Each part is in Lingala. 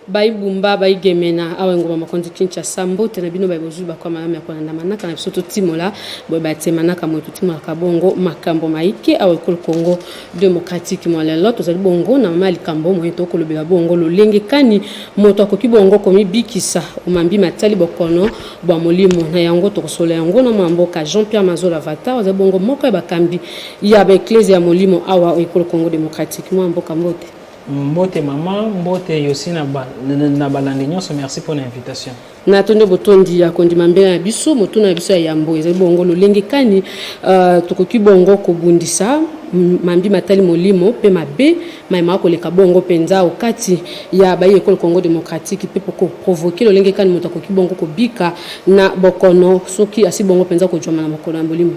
Bai bumba bai gemena awa ngoma makonzi Kinshasa mbote na bino bai bozuba kwa malama ya kona manaka na biso timola boy bate manaka moto timola kabongo makambo maike awa ekolo Congo démocratique mo lelo to zali bongo na mama likambo mo to kolobela bongo lolenge kani moto akoki bongo komi bikisa omambi matali bokono bwa molimo na yango to kosola yango na mamboka Jean-Pierre Mazola Vata za bongo moko ya bakambi ya ba ecclesia ya molimo awa ekolo Congo démocratique mo mboka mbote. Mbote maman, mbote yosi na balandi nyonso, merci pour l'invitation. Na tonde botondi ya kondi mambela ya biso motuna ya biso ya yambo ezali bongo lolenge kani tokoki bongo kobundisa mambi matali molimo pe mabe maima koleka bongo penza okati ya ba ekolo Congo démocratique pe poko provoquer lolenge kani moto akoki bongo kobika na bokono soki asi bongo penza ko joma na bokono ya molimo.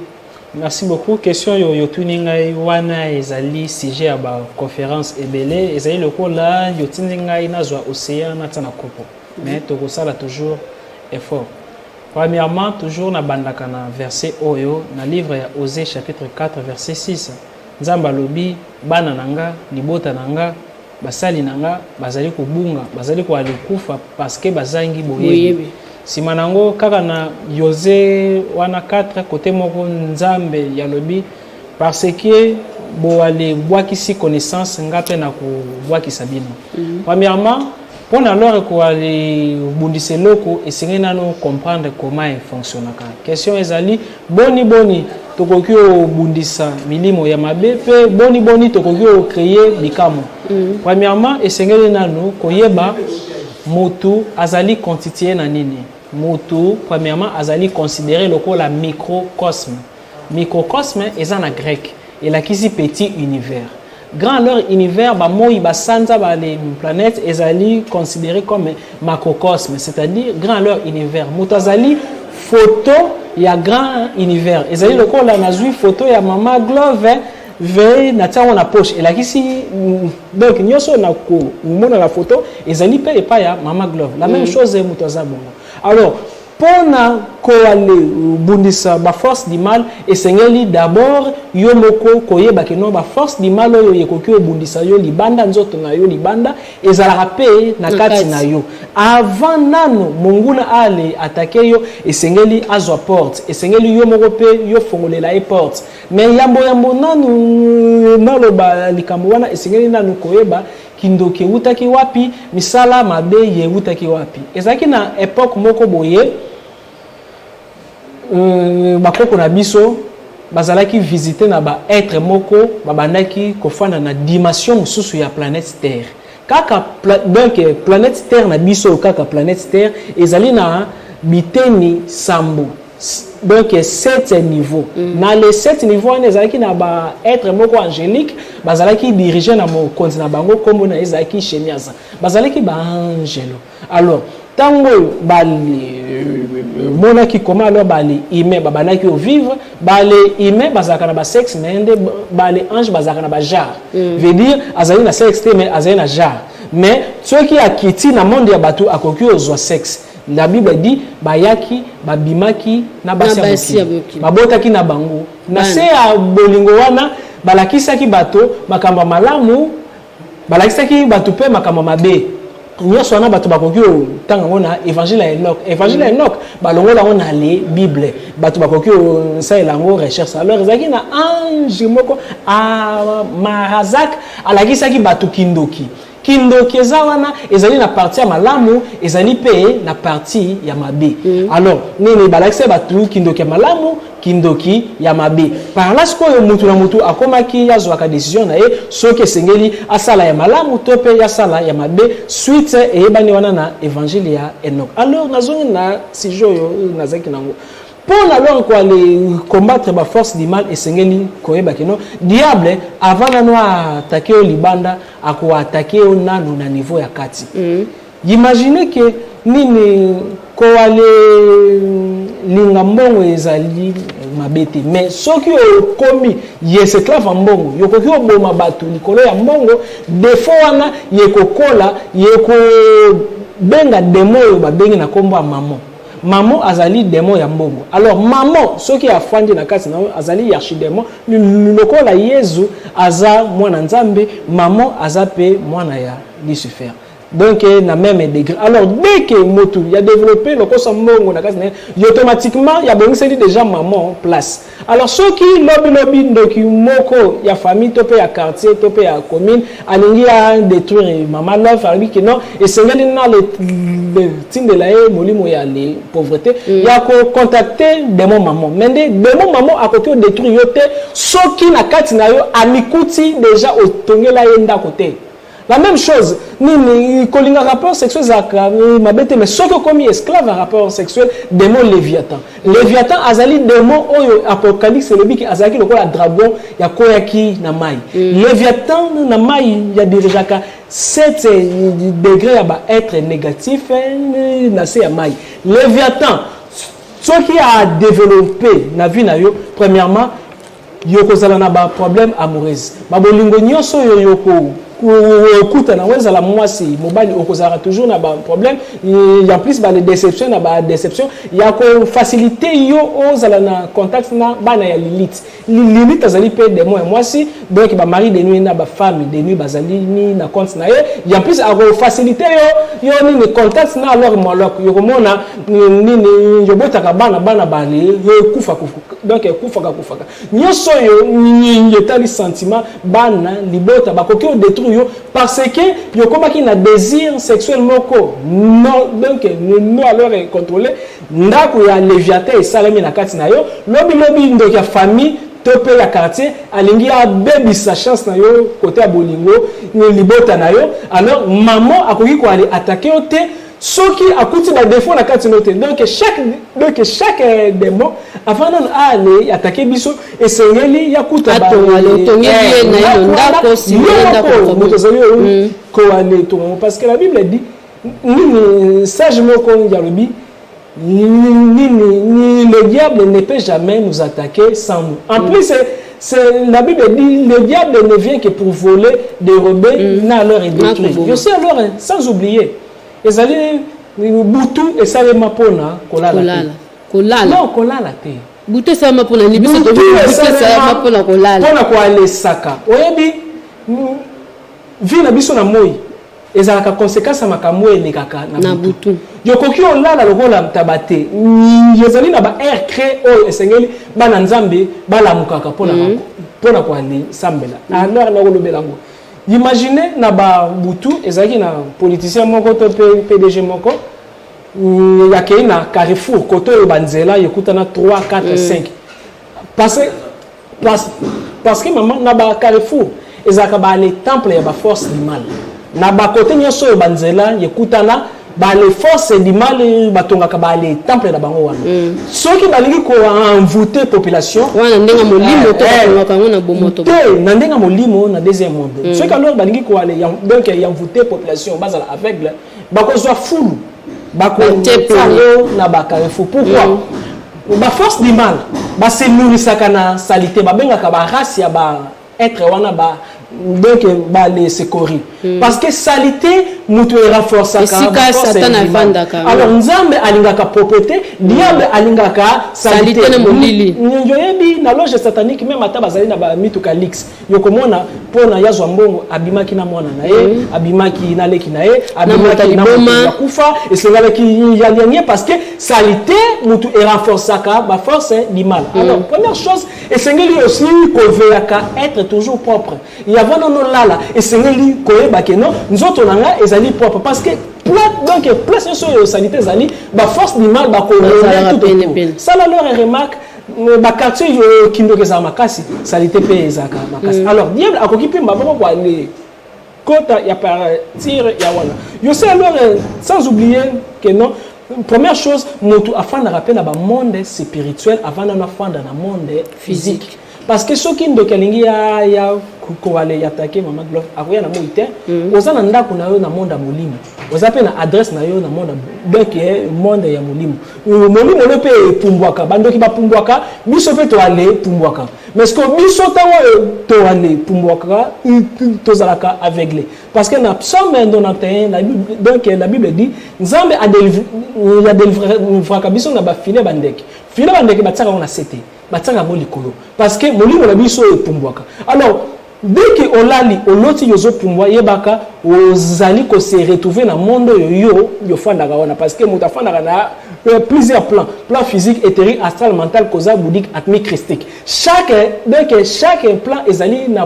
Merci beaucoup. Question yo tuninga wana ezali sujet ya ba conférence ebele ezali lokola yo tuninga inazwa océan na tsana kopo. Mais to kosala toujours effort. Premièrement, toujours na bandaka na verset oyo na livre ya Osée chapitre 4 verset 6. Nzamba lobi bana nanga libota nanga basali nanga bazali kubunga bazali ko alikufa parce que bazangi boyebi. Simanango kaka na Yosé wana 4 côté moko nzambe ya lobi parce que bo ale bwakisi connaissance ngape na ko bwakisa bino. Premièrement, pour alors ko ale bundise loko esenge nano comprendre comment il fonctionne ka. Question ezali boni tokoki o bundisa milimo ya mabe pe boni tokoki o créer bikamo. Premièrement, esenge nano koyeba motu azali constitué na nini. Motu premièrement azali considéré lokola microcosme. Microcosme est en grec et la kisi petit univers. Grand leur univers ba moi ba sanza ba les planètes ezali considéré comme macrocosme, c'est-à-dire grand leur univers. Motu azali photo ya grand univers. Ezali lokola nazui photo ya mama glove ve na tsawo na poche et la kisi donc nyoso na ko mona la photo ezali pe epa ya mama glove la même chose moto azabongo. Alors pona ko ale bundisa ba force du mal esengeli d'abord yo moko koyeba ke no ba force du mal oyo yekoki obundisa yo libanda nzoto na yo libanda ezala pe na kati na yo avant nano monguna ale attaquer yo esengeli azwa porte esengeli yo moko pe yo fongolela e porte mais yambo nanu naloba likambo wana esengeli nanu koyeba kindoki utaki wapi misala mabe ye utaki wapi ezaki na époque moko boye bakoko na biso bazalaki visiter na ba être moko babandaki kofana na dimension mususu ya planète Terre kaka donc planète Terre na biso kaka planète Terre ezali na biteni sambo donc 7 niveaux na les 7 niveaux on ezalaki na ba être moko angélique bazalaki diriger na mo continent bango kombo na ezalaki chemiaza bazalaki ba angelo alors tango bali mona ki comment alors bali humain babanaki au vivre bali humain bazaka na ba sexe mais bali ange bazaka na ba jar veut dire azali na sexe mais azali na jar mais ceux qui akiti na monde ya batu akoki ozwa sexe. La Bible dit bayaki babimaki na basi babotaki na bango na se ya bolingo wana balakisaki bato makamba malamu balakisaki bato pe makamba mabe nyoso wana bato bakoki tanga ngona évangile ya Enoch balongola ngona le Bible bato bakoki sa elango recherche alors ezaki na ange moko a Marazak alakisaki bato kindoki ezawana ezali na partie ya malamu ezali pe na partie ya mabe alors nini balakise batu kindoki ya malamu kindoki ya mabe par là sikoyo mutu na mutu akomaki yazwaka décision na ye soki esengeli asala ya malamu to pe ya sala ya mabe suite eyebani wana na évangile ya Enoch. Alors nazongi na sujet oyo nazaki nango pour alors quoi les combattre ba force du mal esengeli koyeba kino diable avant nano attaquer au libanda ako attaquer au nano na niveau ya kati. Imaginez que nini ko ale linga mbongo ezali mabete mais soki okomi yes esclave mbongo yokoki oboma batu likolo ya mbongo defo wana yekokola yeko benga demo yo babengi na kombo ya maman azali démon ya mbongo. Alors maman soki afandi na kati na azali archidémon lokola Yesu aza mwana nzambe maman aza pe mwana ya Lucifer. donc na même degré. Alors dès que motu il a développé le kosambo na kasi automatiquement il y a bon c'est déjà maman en place. Alors ceux qui lobby ndoki moko ya famille topé ya quartier topé ya commune alingi a détruire maman love ali que non et c'est na le team de la molimo ya les pauvreté il y a ko contacter des maman mais des maman à côté détruire yote ceux qui na kati na yo amikuti déjà otongela yenda côté. La même chose, ni kolinga rapport sexuel zaka mabete mais soko komi esclave à rapport sexuel démon Léviathan. Léviathan azali démon oyo apocalypse le biki azaki lokola dragon ya koyaki na mai. Léviathan na mai ya déjà ka 7 degrés ya ba être négatif na se ya mai. Léviathan ce qui a développé na vie na yo premièrement yoko zala na ba problème amoureuse. Ba bolingo nyoso yoko kuta na weza la mwasi mobali okozara toujours na ba problème il y a plus ba les déceptions na ba déception il y a ko facilité yo ozala na contact na bana ya Lilith azali pe de moi mwasi donc ba mari de nuit na ba femme de nuit bazali ni na compte na ye il y a plus a ko facilité yo ni contact na alors molok yo komona ni yo botaka bana bale yo kufa donc kufa nyoso yo ni etali sentiment bana libota bakoki o détruire parce que yo komaki na désir sexuel moko non donc non alors contrôler ndako ya Léviathan et salami na kati na yo lobi ndoko ya famille topé ya quartier alingi a baby sa chance na yo côté ya bolingo ni libota na yo alors maman akoki ko aller attaquer o te soki akuti ba défaut na kati note donc chaque démon avant d'aller attaquer biso et sengeli yakuta ba tongeli na yo ndako si ndako ko aller to parce que la Bible dit ni sage moko yarubi ni le diable ne peut jamais nous attaquer sans nous. En plus la Bible dit le diable ne vient que pour voler, dérober, alors et détruire. Je sais alors sans oublier ezali butu esalema pona kolala non kolala te butu esalema pona ni biso to esalema pona kolala pona ko alesaka oyebi vi na biso na moi ezalaka conséquence makambo elekaka na butu yokoki olala lokola tabate ezali na ba air crée o esengeli bana nzambe balamukaka pona ko ale sambela alors na kolobela ngo. Imaginez na ba butu ezaki na politicien moko to PDG moko yake na Carrefour koto e banzela yekuta na 3 4 5 parce que maman na ba Carrefour ezaka ba les temples ya ba force du mal na ba kote nyoso e banzela yekuta na ba les forces du mal batongaka ba les temples na bango wana soki balingi ko envoûter population wana ndenga molimo to bakanga ngona bomoto na ndenga molimo na deuxième monde soki alors balingi ko aller donc envoûter population bazala aveugle bakozwa fulu bakotepo na ba Carrefour pourquoi ba force du mal ba se nourrisaka na salité ba bengaka ba race ya ba être wana ba donc ba les secourir parce que salité mutu renforcer alors nzambe alingaka propreté diable alingaka salité na molili njoyebi na loge satanique même ata bazali na ba mituka lix yokomona pona yazwa mbongo abimaki na mwana na ye abimaki na leki na ye abimaki na kufa et c'est là qui y a gagné parce que salité mutu renforcer ba force du mal alors première chose et sengeli aussi koveaka être toujours propre avant non lala et sengeli koyeba ke non nzoto nanga ezali propre parce que donc place sur sanité ezali ba force du mal ba ko tout ça la leur remarque ba quartier kindoke za makasi sanité pe ezaka makasi alors diable akoki pe mbaba ko aller kota ya partir ya wana yo sais alors sans oublier que non première chose motu afin de rappeler na ba monde spirituel avant de afin dans monde physique parce que ceux qui ne kelingi ya ko aller attaquer maman Glove akoya na moite oza na ndako na yo na monde molimo oza pe na adresse na yo na monde donc monde ya molimo molimo le pe pumbwaka bandoki ba pumbwaka biso pe to aller pumbwaka mais ce que biso tango to aller pumbwaka tozalaka aveuglé parce que na psaume 91 la Bible dit nzambe a délivré biso na ba filet bandeki batsaka on a cité batsaka mo likolo parce que molimo na biso epumbwaka alors dès que olali oloti yozo pumbwa yebaka ozali ko se retrouver na monde yo fandaka wana parce que muta fandaka na plusieurs plans physique éthérique astral mental causal bouddhique atmique christique chaque plan ezali na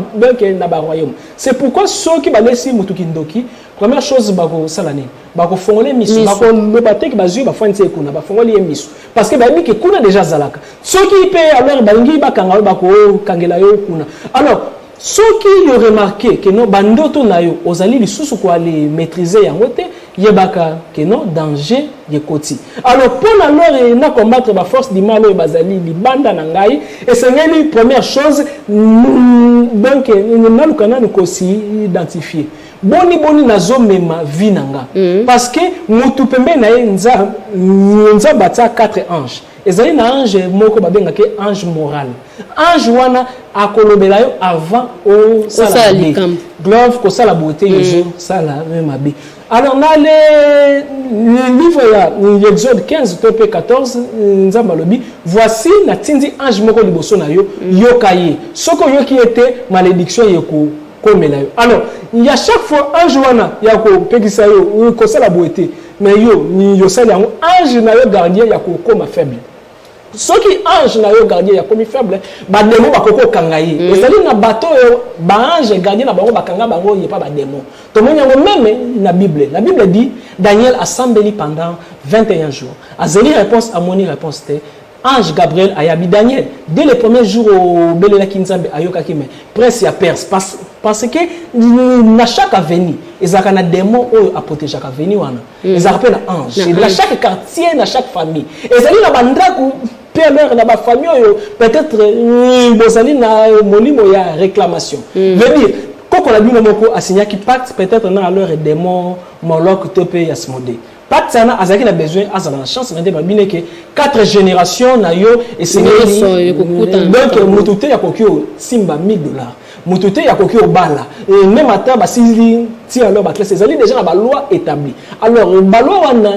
ba royaume. C'est pourquoi ceux qui balesi mutuki ndoki première chose bako salani bako fongole misu bako lobate ki bazu ba fanti ekuna ba fongole misu parce que ba mi ke kuna déjà zalaka ceux qui paient alors balingi bakanga bako kangela yo kuna. Alors ceux qui ont remarqué que non bandoto na yo ozali lisusu ko aller maîtriser yango te yebaka que non danger yekoti. Alors pour alors na combattre ba force du mal bazali libanda na ngai et c'est une première chose donc na lukana ko si identifier boni nazo mema vie nanga parce que mutu pembe na nza bata 4 anges ezali na ange moko babenga ke ange moral ange wana akolobela yo avant au sala glove ko sala beauté yozo sala même abi. Alors dans le livre là Exode 15 topé 14 nzamba lobi voici na tindi ange moko liboso na yo yokaye soko yo qui était malédiction yeko komela yo. Alors il y a chaque fois ange wana yako pekisa yo ko sala beauté mais yo sala ange na yo gardien yako koma faible. Ceux qui ange na yo gardien ya komi faible ba démon ba koko kangaye ezali na bateau ba ange gardien na bango ba kanga bango y pas ba démon to monyango même na Bible. La Bible dit Daniel a sambeli pendant 21 jours azeli réponse à moni réponse te ange Gabriel ayabi Daniel dès le premier jour au belela kinzambe ayoka kime presse ya perse parce que na chaque avenue ezaka na démon oyo a protéger chaque avenue wana ezaka na ange et dans chaque quartier na chaque famille ezali na bandaku père na ba famille oyo peut-être bozali na molimo ya réclamation veut dire koko la bino moko asignaki pacte peut-être na alors démon Moloch tope Yasmodé pacte sana azaki na besoin azala na chance ndé babine ke 4 générations na yo et c'est donc mutute ya kokio simba $1000 mutute ya kokio bala et même ata ba sili ti alors ba classe ezali déjà na ba loi établie. Alors ba loi wana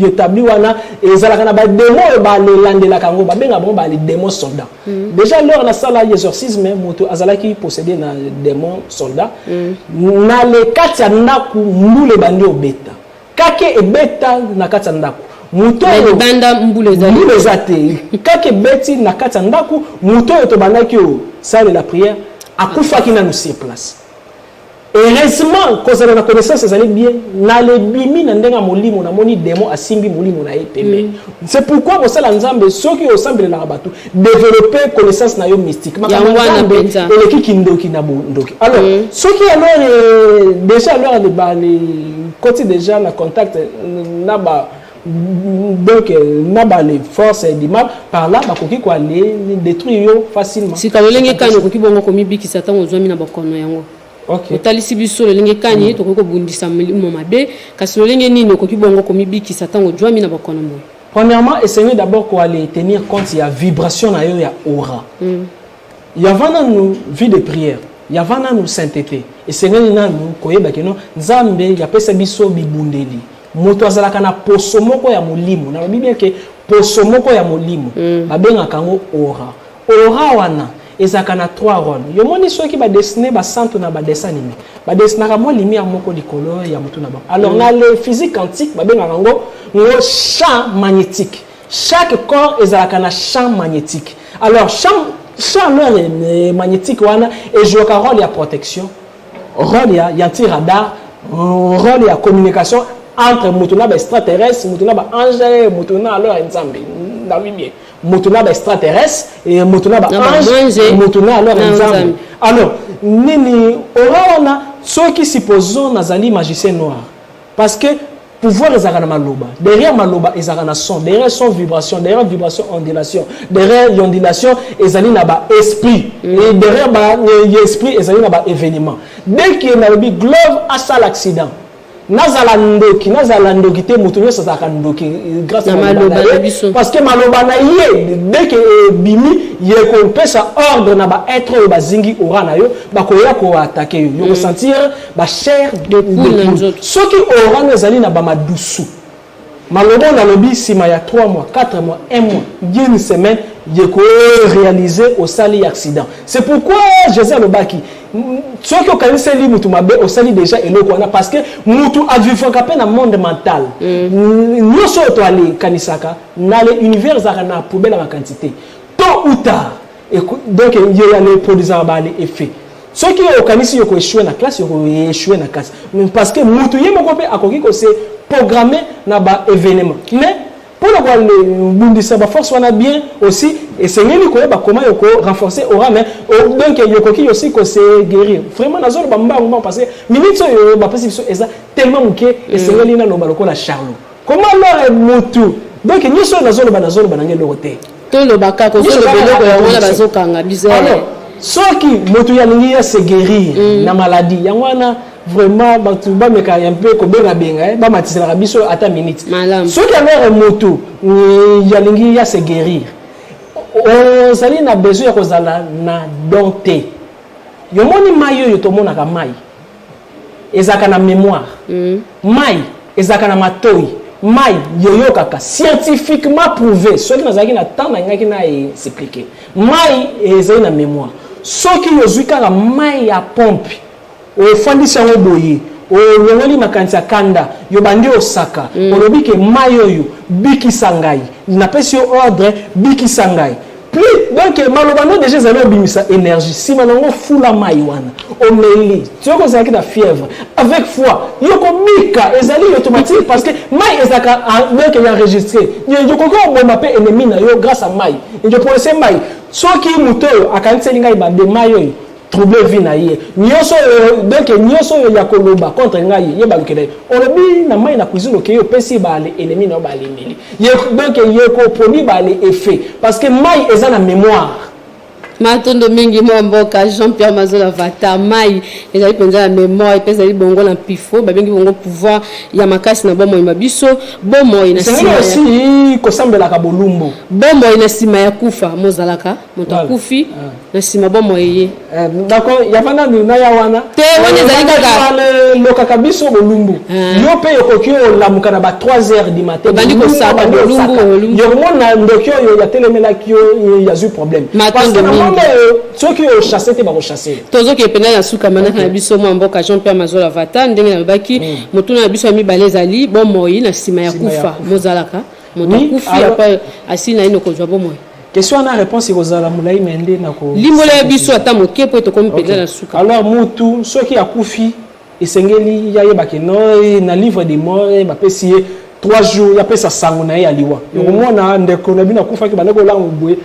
établi wana ezalaka na ba démon ba le landela kango ba benga bon ba les démons soldats. Déjà lors na sala exorcisme mutu azalaki posséder na démon soldat na le kati ya ndaku mbule bandi obeta kake ebeta na kati ya ndaku muto banda mbule zate kake beti na kati ya ndaku muto to bandaki o sale la prière akufa kina nous sur place. Heureusement cause na connaissance ezali bien na le bimi na ndenga molimo na moni démon asimbi molimo na epeme. C'est pourquoi au sala nzambe ceux qui ensemble na rabatu développer connaissance na yo mystique makambo et le kindoki na bondoki. Alors ceux qui alors déjà alors les côté déjà na contact na ba donc na les forces du mal par là bakoki ko aller détruire yo facilement. Si kalolenge kano koki bongo komi bikisa tango zwami na bakono yango. OK. Otalisi biso lolenge kani to koko bundisa mulimo mabe kasi lolenge nini koki bongo komi bikisa tango zwami na bakono mo. Premièrement, essayez d'abord ko aller tenir compte il y a vibration na yo ya aura. Il y a vana nous vie de prière. Il y a vana nous sainteté. Essayez na nous koyeba keno nzambe ya pesa biso bibundeli. Moto azalaka na poso moko ya molimo na Bible ke poso moko ya molimo babenga kango aura. Aura wana ezaka na 3 rôles. Yo moni soki ba dessiner ba centre na ba dessin animé. Ba dessiner ka mo lumière moko likolo ya mutu na ba. Alors na le physique quantique babenga kango champ magnétique. Chaque corps ezalaka na champ magnétique. Alors champ magnétique wana et joue un rôle ya protection, rôle ya anti-radar, rôle ya communication entre mutuna ba extraterrestre, mutuna ba ange, mutuna alors nzambe na Bible. Mutuna ba extraterrestre et mutuna ba ange, mutuna alors nzambe. Alors nini orana ceux qui supposons nazali magicien noir parce que pouvoir ezaka na maloba derrière maloba ezaka na son derrière son vibration derrière vibration ondulation derrière ondulation ezali na ba esprit et derrière ba esprit ezali na ba événement dès que na lobi glove à ça l'accident nazala ndoki te mutu nyonso azalaka ndoki grâce à maloba parce que maloba na ye dès que bimi ye kopesa ordre na ba être oyo bazingi ora na yo bakoya ko attaquer yo yo sentir ba chair de poule soki ora na ezali na ba madusu maloba na lobi sima ya 3 mois 4 mois 1 mois une semaine yeko réaliser au sali accident. C'est pourquoi Jésus Lobaki ceux qui ont li mutu mabe au sali déjà eloko wana parce que mutu a vivre capé na monde mental. Nous sommes to aller kanisaka na le univers na poubelle en quantité. Tôt ou tard donc il y a les produits en bas les effets. Ceux qui ont kanisi yoko échoué na classe yoko échoué na classe parce que mutu yemo ko pe akoki ko se programmer na ba événement. Mais pour le bundisa ba force wana bien aussi et c'est ngeli ko ba comment yoko renforcer aura mais donc yoko ki aussi ko se guérir vraiment na zone ba mbango parce que minute yo ba pesi so eza tellement muké et c'est ngeli na loba lokola Charlot comment alors mutu donc ni so na zone ba ngeli roté to lo baka ko so lo beloko ya wana bazokanga bizarre alors ceux qui mutu ya lingi ya se guérir na maladie ya wana vraiment batu ba meka un peu ko benga ba matisela biso ata minute ceux qui avaient moto ya lingi ya se guérir on sali na besoin ya kozala na dompté yo moni mayo yo to mona ka mai ezaka na mémoire mai ezaka na matoi mai yoyo kaka scientifiquement prouvé ceux qui nazaki na temps na ngaki na expliquer mai ezali na mémoire ceux qui yo zuika mai ya pompe o fandisa ngo boye o longoli makanti ya kanda yo bandi osaka olobi ke mayo yo biki sangai na pesi ordre biki sangai plus donc malobano déjà zalo bimisa énergie si manango fula mai wana o meli tu ko zaki na fièvre avec foi yo ko bika ezali automatique parce que mai ezaka donc il enregistré yo ko ko bo mape ennemi na yo grâce à mai yo penser mai soki muto akanitse linga ba de mayo yo trouble vie na ye nyoso donc nyoso ya koloba contre ngai ye balukele olobi na mai na cuisine ke yo pesi ba le ennemi na ba le meli ye donc ye ko produit ba le effet parce que mai eza na mémoire Matondo mingi mboka Jean-Pierre Mazola Vata mai ezali penza na mémoire ezali bongo na pifo ba bengi bongo pouvoir ya makasi na bomo mabiso bomo ina sima aussi ko sambela ka bolumbo bomo ina sima ya kufa mozalaka moto kufi na sima bomo yeye d'accord ya vana na ya wana te wana ezali kaka lokaka biso bolumbu yo pe yokokio lamuka na ba 3h du matin bandi ko saba bolumbu yo mona ndokyo yo ya telemela kio ya zu problème parce que ceux qui ont chassé te ba chasser tozo ki pena ya suka manaka na biso mboka Jean-Pierre Mazola Vata ndenge na baki motuna na biso mi balezali bomo na sima ya kufa mozalaka moto kufi apa asina ino ko jwa bomo question na réponse ikozala mulai mende na ko limbola ya biso ata moke po to komi pena na suka alors mutu ceux qui a kufi esengeli ya yeba ke no na livre des morts ba pesi 3 jours ya pesa sango na ya liwa yo mona ndeko na bina kufa ki baneko la ngwe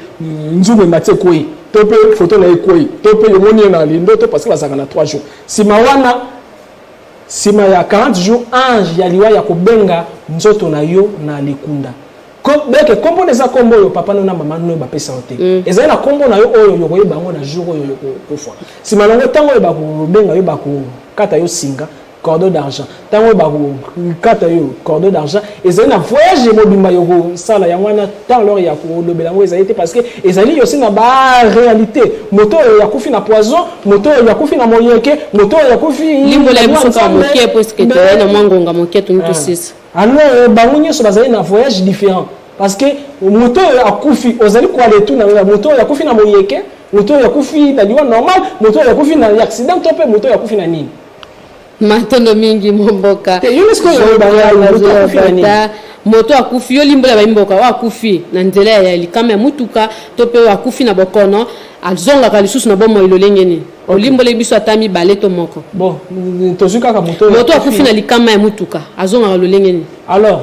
nzume matse koi tope photo na ekoi tope yo moni na lindo to parce que basaka na 3 jours sima wana sima ya 40 jours ange ya liwa ya kobenga nzoto na yo na likunda ko beke kombo neza kombo yo papa na mama no ba pesa ote ezali na kombo na yo oyo yo koyeba ngo na jour oyo yo kofa sima nango tango yo ba kobenga yo ba ko kata yo singa cordon d'argent tango ba ko kata yo cordon d'argent ezali na voyage mobimba yo ko sala ya wana tant lors ya ko lobela ngo ezali te parce que ezali yo sina ba réalité moto ya kufi na poison moto ya kufi na moyeke moto ya kufi limbola ya biso ka moke parce que te na mwangonga moke tu nto sisi alors bango nyoso bazali na voyage différent parce que moto ya kufi ozali ko aller tout na moto ya kufi na moyeke moto ya kufi na liwa normal moto ya kufi na accident to pe moto ya kufi na nini Matondo mingi mboka UNESCO yo moto akufi yo limbola ba mboka wa akufi na nzela ya likama ya mutuka to pe wa kufi na bokono azonga ka lisusu na bomo ilolengeni olimbola biso atami baleto moko bon tozuka ka moto akufi na likama ya mutuka azonga ka lolengeni alors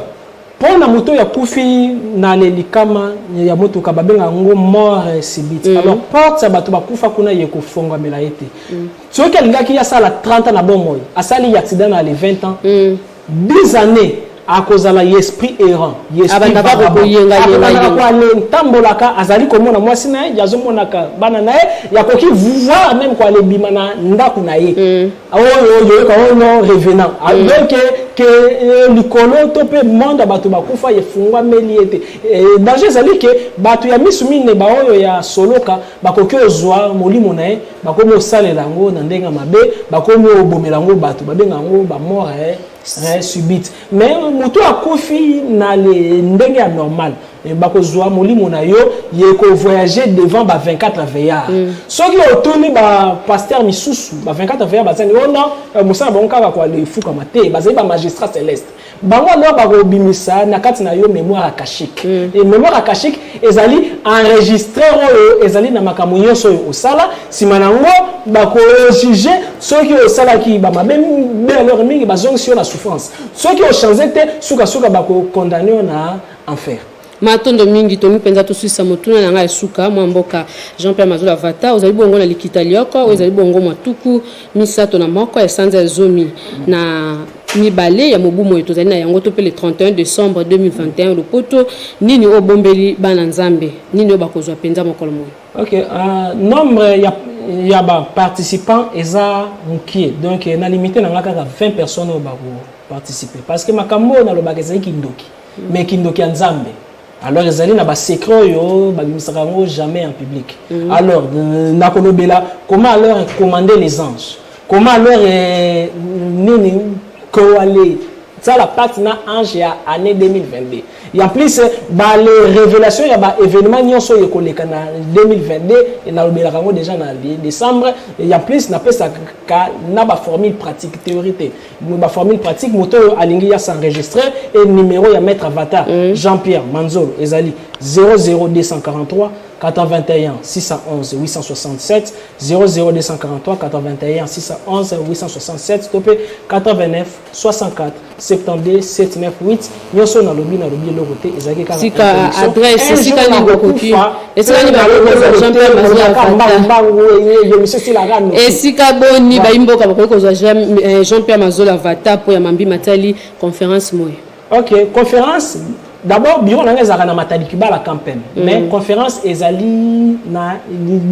pour na moto ya kufi na le likama ya mutuka babenga ngo mort subite alors porte sa bato bakufa kuna ye ko fonga mela ete so que lingaki ya sala 30 ans na bomo asali accident na les 20 ans 10 années à cause de l'esprit errant l'esprit tambolaka azali komona mwasi na ye yazomonaka bana na ye yakoki voir même kwa le bimana ndaku na ye oyo ka ono revenant donc que likolo to pe monde bato bakufa yefungwa meli ete danger zali ke bato ya misumine ba oyo ya soloka bakoki ozwa molimo na ye bakomi osalela ngo na ndenga mabe bakomi obomela ngo bato babenga ngo ba mort subite mais moto akufi na le ndenge ya normal bakozwa molimo na yo ye ko voyager devant ba 24 veillards soki otuni ba pasteur misusu ba 24 veillards bazani non musala bango kaka kwa le fuka mate bazali ba magistrat céleste bango no bakobimisa na kati na yo mémoire akashique et mémoire akashique ezali enregistrer oyo ezali na makambo nyonso oyo osala sima nango bako juger soki osala ki ba mabe alors mingi bazongisi yo na souffrance soki o changer te suka bako condamner na enfer. Matondo mingi tomi penza to suisa motuna na ngai suka mwamboka Jean-Pierre Mazola Vata ozali bongo na likitalioko ozali bongo matuku misato na moko ya sanza zomi na mibale ya mobumo eto zali na yango to pe le 31 décembre 2021 le poto nini obombeli bana nzambe nini obakozwa penza mokolo moyo. OK, nombre ya ba participants eza mukie donc na limité na ngaka 20 personnes au bako participer parce que makambo na lobaka ezali kindoki mais kindoki ya nzambe. Alors ils allaient na ba secret yo ba bimisaka jamais en public. Alors nakolobela comment alors commander les anges, comment alors nini ko aller ça la pacte na ange ya année 2022 et en plus ba les révélations ya ba événement nyonso ye koleka na 2022 et nalobelaka ngo déjà na décembre et en plus na pesa ka na ba formule pratique théorique ba formule pratique moto alingi ya s'enregistrer et numéro ya maître avatar Jean-Pierre Manzolo ezali 00243 421 611 867 00243 421 611 867 topé 89 64 72 798 nyoso na lobi le côté ezaki ka sika adresse sika ni bokoki esika ni ba Jean-Pierre Mazola esika boni ba imboka bakoko Jean-Pierre Mazola Vata po ya mambi matali conférence moyo. OK, conférence d'abord bureau na ngeza na matali kibala campagne mais conférence ezali na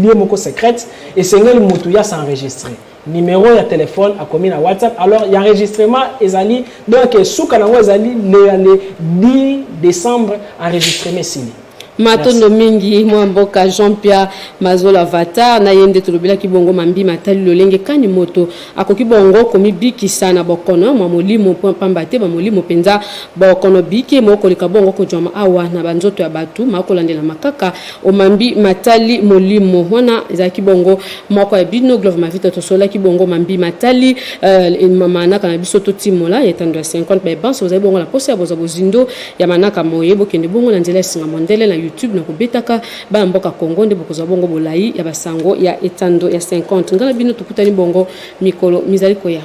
lieu moko secrète et sengeli mutu ya s'enregistrer numéro ya téléphone a commis na WhatsApp alors il y a enregistrement ezali donc souka nango ezali le 10 décembre enregistrement signé. Matondo mingi mwamboka Jean-Pierre Mazola Vata na yende tulobela kibongo mambi matali lolenge kani moto akoki bongo komi biki sana bokono mwa molimo pamba te ba molimo penza bokono biki moko lika bongo ko joma awa na banzoto ya batu makolandela makaka o mambi matali molimo wana ezaki bongo moko ya bino glove mavita to sola kibongo mambi matali mama na kana biso to timola yetando ya 50 ba banso za bongo la posa boza bozindo ya manaka moyebo kende bongo na nzela singa mondele na YouTube na kubetaka ba mboka Kongo nde bokozwa bongo bolai ya basango ya etando ya 50 ngala bino tukutani bongo mikolo mizali koya.